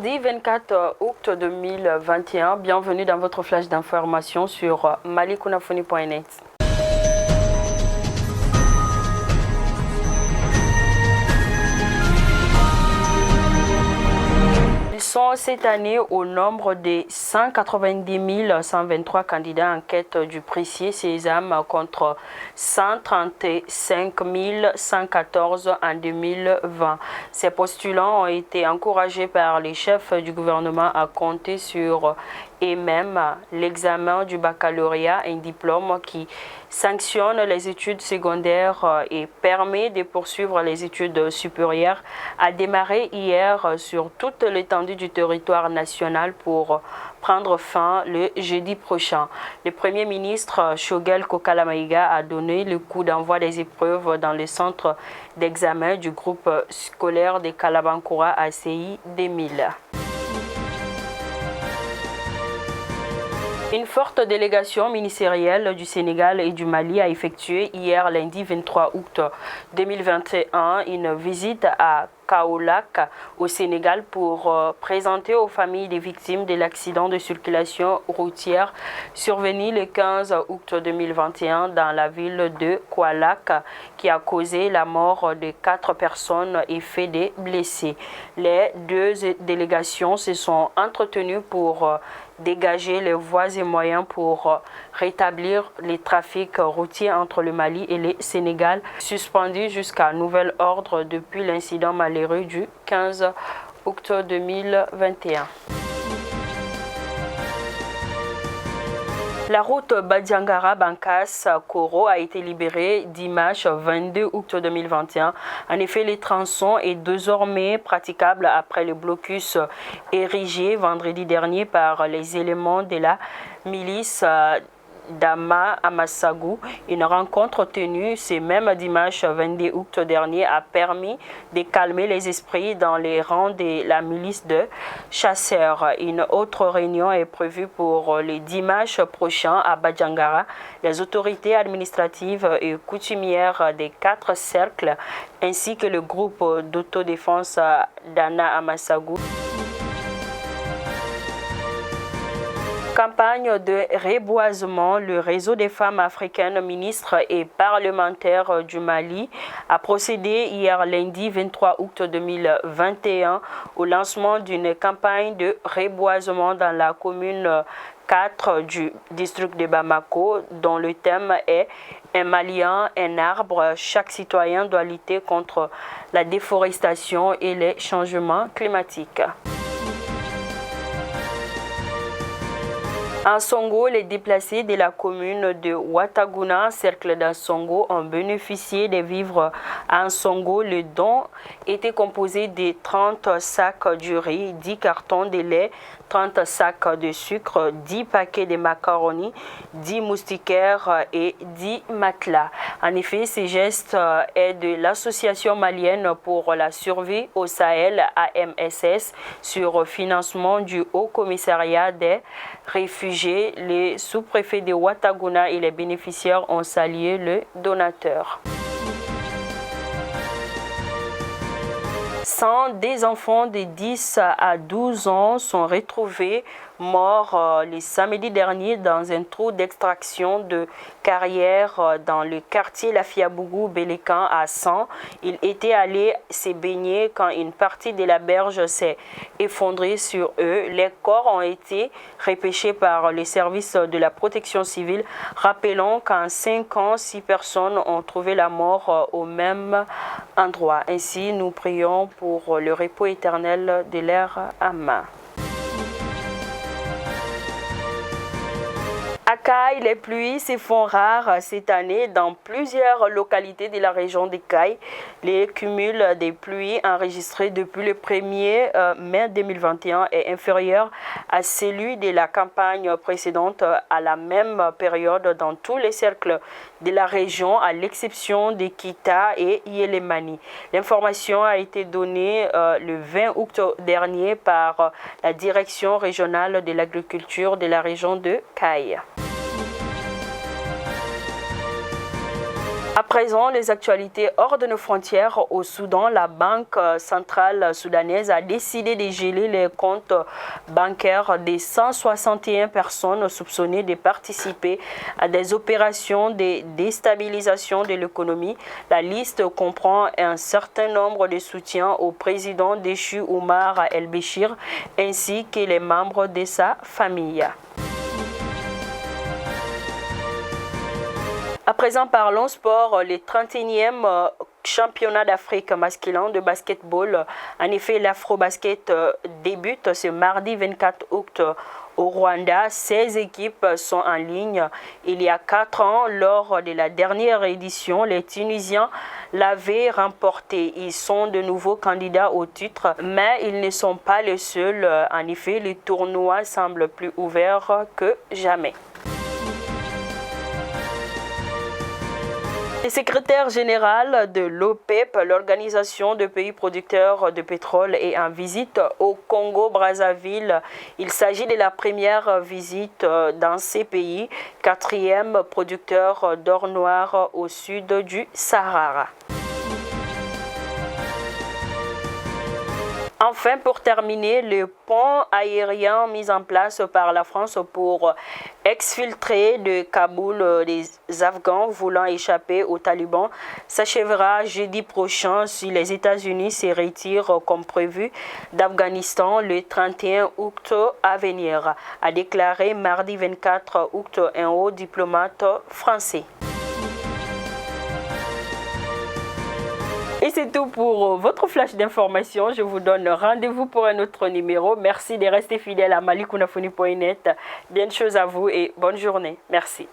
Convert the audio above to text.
Mardi 24 août 2021, bienvenue dans votre flash d'information sur malikunafoni.net. Ils sont cette année au nombre de 190 123 candidats en quête du précieux Sésame contre 135 114 en 2020. Ces postulants ont été encouragés par les chefs du gouvernement à compter sur et même l'examen du baccalauréat, un diplôme qui sanctionne les études secondaires et permet de poursuivre les études supérieures, a démarré hier sur toute l'étendue du territoire national pour prendre fin le jeudi prochain. Le Premier ministre Shogel Kokalamaïga a donné le coup d'envoi des épreuves dans le centre d'examen du groupe scolaire de Kalabankoura ACI 2000. Une forte délégation ministérielle du Sénégal et du Mali a effectué hier lundi 23 août 2021 une visite à Kaolack au Sénégal pour présenter aux familles des victimes de l'accident de circulation routière survenu le 15 août 2021 dans la ville de Kaolack qui a causé la mort de 4 personnes et fait des blessés. Les deux délégations se sont entretenues pour dégager les voies et moyens pour rétablir les trafics routiers entre le Mali et le Sénégal, suspendus jusqu'à nouvel ordre depuis l'incident malheureux du 15 août 2021. La route Badiangara-Bankas-Koro a été libérée dimanche 22 août 2021. En effet, le tronçon est désormais praticable après le blocus érigé vendredi dernier par les éléments de la milice d'Ama Amassagou. Une rencontre tenue ce même dimanche 22 août dernier a permis de calmer les esprits dans les rangs de la milice de chasseurs. Une autre réunion est prévue pour le dimanche prochain à Badiangara. Les autorités administratives et coutumières des 4 cercles ainsi que le groupe d'autodéfense d'Ana Amassagou. Campagne de reboisement, le réseau des femmes africaines ministres et parlementaires du Mali a procédé hier lundi 23 août 2021 au lancement d'une campagne de reboisement dans la commune 4 du district de Bamako, dont le thème est un Malien, un arbre. Chaque citoyen doit lutter contre la déforestation et les changements climatiques. En Songo, les déplacés de la commune de Ouattaguna, cercle d'Ansongo, ont bénéficié des vivres à Ansongo. Le don était composé de 30 sacs de riz, 10 cartons de lait, 30 sacs de sucre, 10 paquets de macaroni, 10 moustiquaires et 10 matelas. En effet, ce geste est de l'Association malienne pour la survie au Sahel, AMSS, sur financement du Haut Commissariat des réfugiés. Les sous-préfets de Ouattaguna et les bénéficiaires ont salué le donateur. Des enfants de 10 à 12 ans sont retrouvés morts le samedi dernier dans un trou d'extraction de carrière dans le quartier Lafiabougou-Bélécan à 100. Ils étaient allés se baigner quand une partie de la berge s'est effondrée sur eux. Les corps ont été repêchés par les services de la protection civile. Rappelons qu'en 5 ans, 6 personnes ont trouvé la mort au même endroit. Ainsi, nous prions pour le repos éternel de leur âme. À Caille, les pluies se font rares cette année dans plusieurs localités de la région de Caille. Les cumuls des pluies enregistrés depuis le 1er mai 2021 est inférieur à celui de la campagne précédente à la même période dans tous les cercles de la région, à l'exception de Kita et Yelemani. L'information a été donnée le 20 août dernier par la Direction régionale de l'agriculture de la région de Caille. À présent, les actualités hors de nos frontières au Soudan, la Banque centrale soudanaise a décidé de geler les comptes bancaires des 161 personnes soupçonnées de participer à des opérations de déstabilisation de l'économie. La liste comprend un certain nombre de soutiens au président déchu Omar el-Béchir ainsi que les membres de sa famille. À présent, parlons sport. Le 31e championnat d'Afrique masculin de basketball. En effet, l'Afro-Basket débute ce mardi 24 août au Rwanda. 16 équipes sont en ligne. Il y a 4 ans, lors de la dernière édition, les Tunisiens l'avaient remporté. Ils sont de nouveaux candidats au titre, mais ils ne sont pas les seuls. En effet, le tournoi semble plus ouvert que jamais. Le secrétaire général de l'OPEP, l'Organisation des pays producteurs de pétrole, est en visite au Congo-Brazzaville. Il s'agit de la première visite dans ces pays, 4e producteur d'or noir au sud du Sahara. Enfin, pour terminer, le pont aérien mis en place par la France pour exfiltrer de Kaboul des Afghans voulant échapper aux talibans s'achèvera jeudi prochain si les États-Unis se retirent comme prévu d'Afghanistan le 31 août à venir, a déclaré mardi 24 août un haut diplomate français. Et c'est tout pour votre flash d'information. Je vous donne rendez-vous pour un autre numéro. Merci de rester fidèle à malikounaphony.net. Bien de choses à vous et bonne journée. Merci.